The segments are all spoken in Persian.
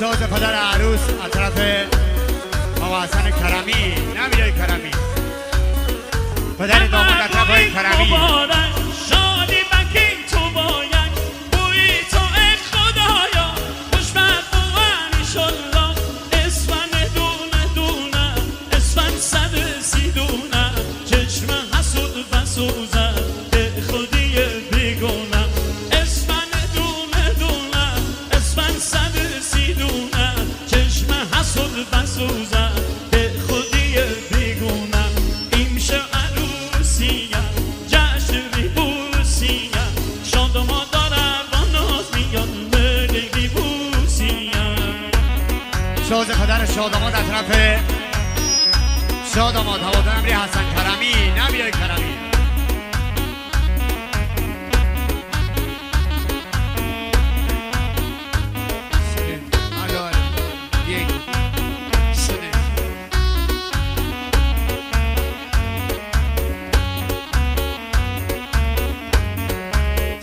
شاد پدر عروس از طرف آقا حسن کرمی. نمیای کرمی پدر داماد از طرف های کرمی. شادی بکی تو باید بوی تو ای خدایا خوشبخت و انشالله اسفن دونه دونه اسفن 130 دونه چشم حسود و سوزن به خودی بیگونه اسفن دونه دونه اسفن 130 دونه چشم حسود و سوزن به خودی بیگونه این شه عروسیه جشن ریبوسیه شادما داره با ناز میاد ملی ریبوسیه. شاد پدر شاداماد از طرف شاداماد هوادار امری حسن کرمی. نمیای کرمی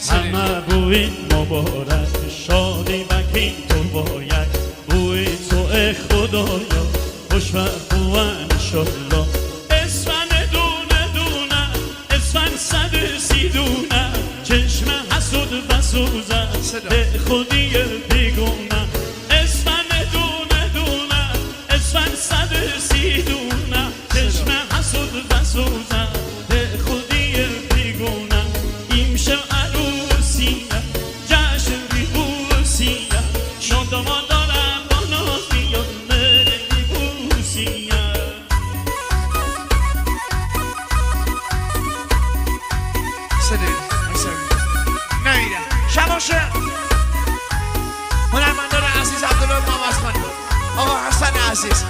همه بوی مبارک شادی بکی تو باید بوی تو ای خدایا خوشبخت و انشالله اسفن دونه دونه اسفن 130 دونه چشم حسود و سوزن به خودی بیگونه اسفن دونه دونه اسفن 130 دونه چشم حسود و سوزن به خودی بیگونه این شه عروسیه جشن ریبوسیه شادما دارم با ناز میاد ملی ریبوسیه. نمیدم شباشه هنرمندان عزیز عبدالله مامزخانی آقا حسن عزیز.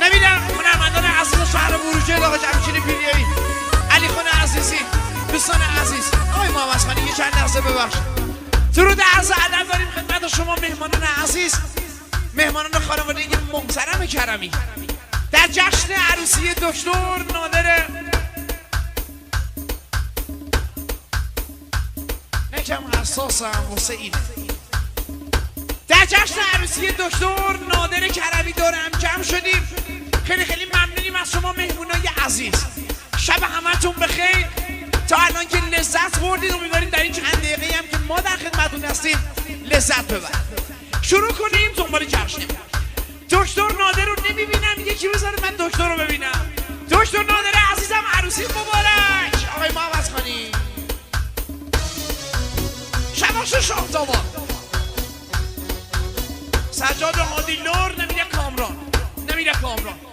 نمیدم هنرمندان عزیز شهر بروجه آقا جمشید پیریایی علی خان عزیزی دوستان عزیز آقای مامزخانی یه چند لحظه ببخش. درود عرض ادب داریم خدمت شما مهمانان عزیز مهمانان خانوادگی محترم کرمی در جشن عروسی دکتر نادر نکم حساسم واسه اینه. در جشن عروسی دکتر نادر کرمی دور هم جمع شدیم. خیلی خیلی ممنونیم از شما مهمونای عزیز. شب همتون بخیر. تا الان که لذت بردید امیدواریم در این چند دقیقه هم که ما در خدمتتون هستیم لذت ببرید. شروع کنیم دنبال جشنیم. دکتر نادر رو نمیبینم یکی بذاره من دکتر رو ببینم. دکتر نادر عزیزم عروسی مبارک. آقای مامزخانی شباش شاهداماد سجاد هادی لور نمیره کامران